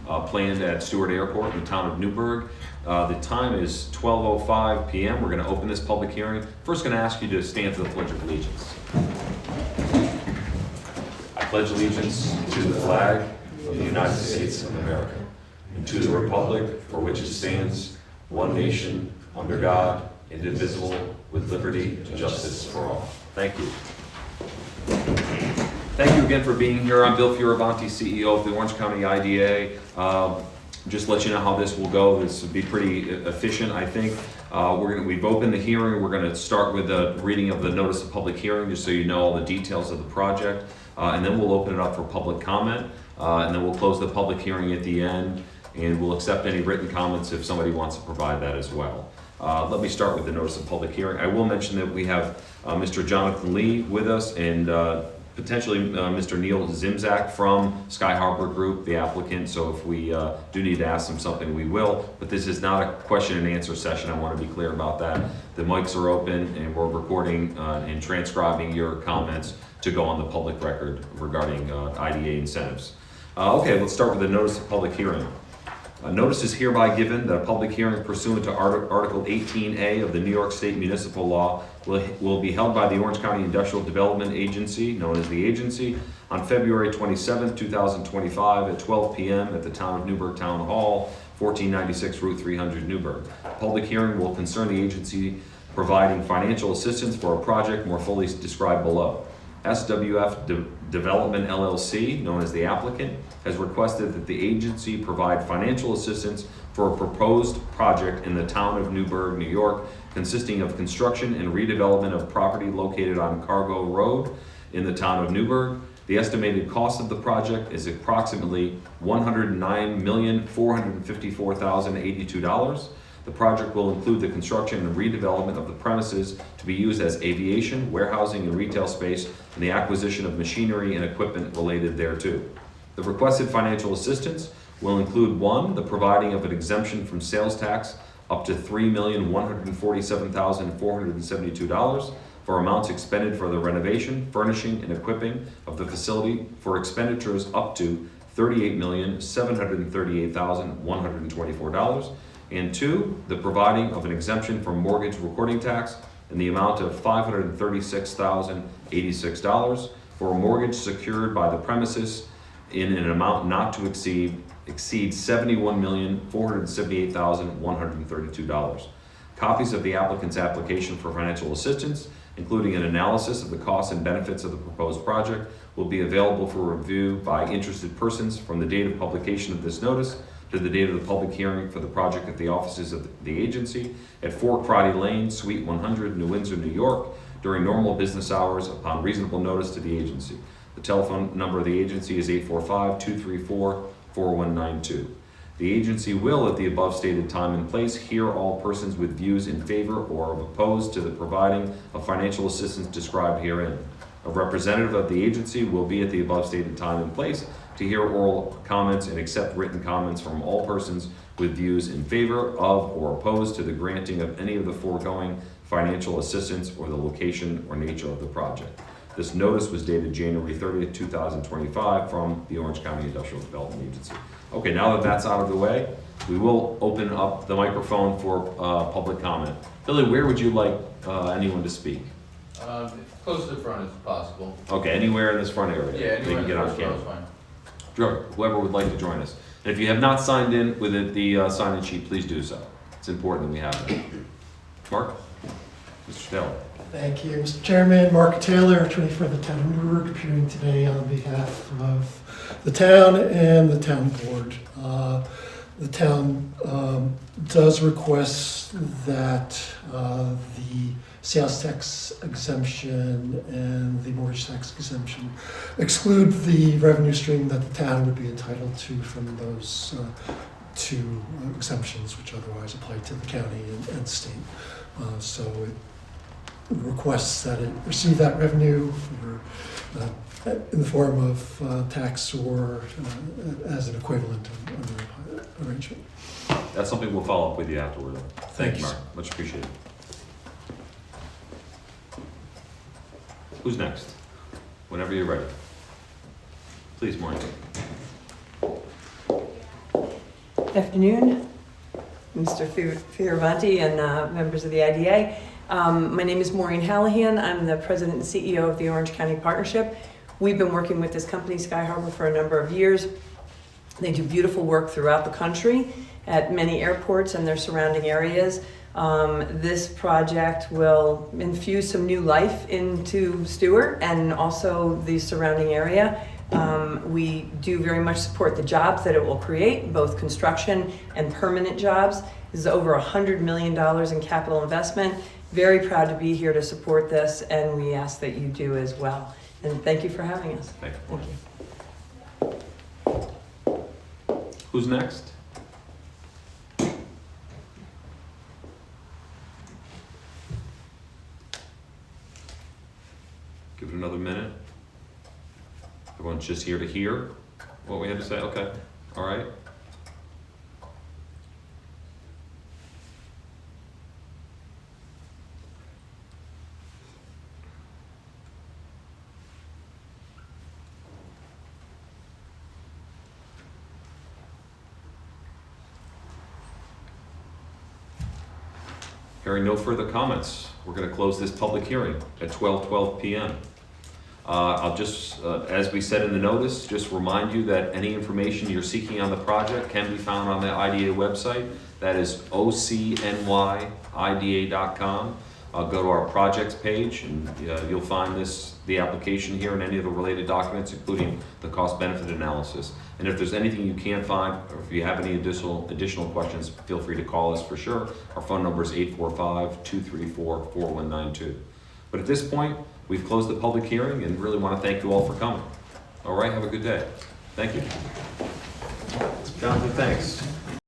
planned at Stewart Airport in the town of Newburgh. The time is 12:05 p.m. We're going to open this public hearing. First, going to ask you to stand for the Pledge of Allegiance. I pledge allegiance to the flag of the United States of America and to the republic for which it stands, one nation, under God, indivisible, with liberty and justice for all. Thank you. Thank you again for being here. I'm Bill Fioravanti, CEO of the Orange County IDA. Just let you know how this will go. This will be pretty efficient, I think. We've opened the hearing. We're going to start with the reading of the notice of public hearing, just so you know all the details of the project. And then we'll open it up for public comment. And then we'll close the public hearing at the end. And we'll accept any written comments if somebody wants to provide that as well. Let me start with the notice of public hearing. I will mention that we have Mr. Jonathan Lee with us and potentially Mr. Neil Zimzak from Sky Harbor Group, the applicant. So if we do need to ask them something, we will. But this is not a question and answer session. I want to be clear about that. The mics are open and we're recording and transcribing your comments to go on the public record regarding IDA incentives. Okay, let's start with the notice of public hearing. Notice is hereby given that a public hearing pursuant to Article 18A of the New York State Municipal Law will be held by the Orange County Industrial Development Agency, known as the Agency, on February 27, 2025 at 12 p.m. at the Town of Newburgh Town Hall, 1496 Route 300, Newburgh. The public hearing will concern the agency providing financial assistance for a project more fully described below. SWF Development LLC, known as the applicant, has requested that the agency provide financial assistance for a proposed project in the town of Newburgh, New York, consisting of construction and redevelopment of property located on Cargo Road in the town of Newburgh. The estimated cost of the project is approximately $109,454,082. The project will include the construction and redevelopment of the premises to be used as aviation, warehousing, and retail space, and the acquisition of machinery and equipment related thereto. The requested financial assistance will include 1, the providing of an exemption from sales tax up to $3,147,472 for amounts expended for the renovation, furnishing, and equipping of the facility for expenditures up to $38,738,124. And 2, the providing of an exemption from mortgage recording tax in the amount of $536,086 for a mortgage secured by the premises in an amount not to exceed $71,478,132. Copies of the applicant's application for financial assistance, including an analysis of the costs and benefits of the proposed project, will be available for review by interested persons from the date of publication of this notice to the date of the public hearing for the project at the offices of the agency at 4 Crotty Lane, Suite 100, New Windsor, New York, during normal business hours upon reasonable notice to the agency. The telephone number of the agency is 845-234-4192. The agency will, at the above stated time and place, hear all persons with views in favor or opposed to the providing of financial assistance described herein. A representative of the agency will be at the above stated time and place to hear oral comments and accept written comments from all persons with views in favor of or opposed to the granting of any of the foregoing financial assistance or the location or nature of the project. This notice was dated January 30th, 2025 from the Orange County Industrial Development Agency. Okay, now that that's out of the way, we will open up the microphone for public comment. Billy, where would you like anyone to speak? Close to the front if possible. Okay, anywhere in this front area. Yeah, anywhere they can get on camera. Fine. Whoever would like to join us. And if you have not signed in with the sign-in sheet, please do so. It's important that we have it. Mark? Mr. Taylor. Thank you, Mr. Chairman. Mark Taylor, attorney for the town of Newburgh, appearing today on behalf of the town and the town board. The town does request that the sales tax exemption and the mortgage tax exemption exclude the revenue stream that the town would be entitled to from those two exemptions, which otherwise apply to the county and state. So it requests that it receive that revenue for, in the form of tax or as an equivalent arrangement. That's something we'll follow up with you afterward. Thank you, Mark. Much appreciated. Who's next? Whenever you're ready. Please, Maureen. Afternoon, Mr. Fioravanti and members of the IDA. My name is Maureen Hallahan. I'm the president and CEO of the Orange County Partnership. We've been working with this company, Sky Harbor, for a number of years. They do beautiful work throughout the country at many airports and their surrounding areas. This project will infuse some new life into Stewart and also the surrounding area. We do very much support the jobs that it will create, both construction and permanent jobs. This is over $100 million in capital investment. Very proud to be here to support this, and we ask that you do as well. And thank you for having us. Thank Thank you. Who's next? Give it another minute. Everyone's just here to hear what we had to say? Okay, all right. Hearing no further comments, we're going to close this public hearing at 12:12 p.m. I'll just, as we said in the notice, just remind you that any information you're seeking on the project can be found on the IDA website. That is OCNYIDA.com. Go to our projects page and you'll find the application here and any of the related documents, including the cost-benefit analysis. And if there's anything you can't find, or if you have any additional questions, feel free to call us for sure. Our phone number is 845-234-4192. But at this point, we've closed the public hearing and really want to thank you all for coming. All right, have a good day. Thank you. Jonathan, thanks.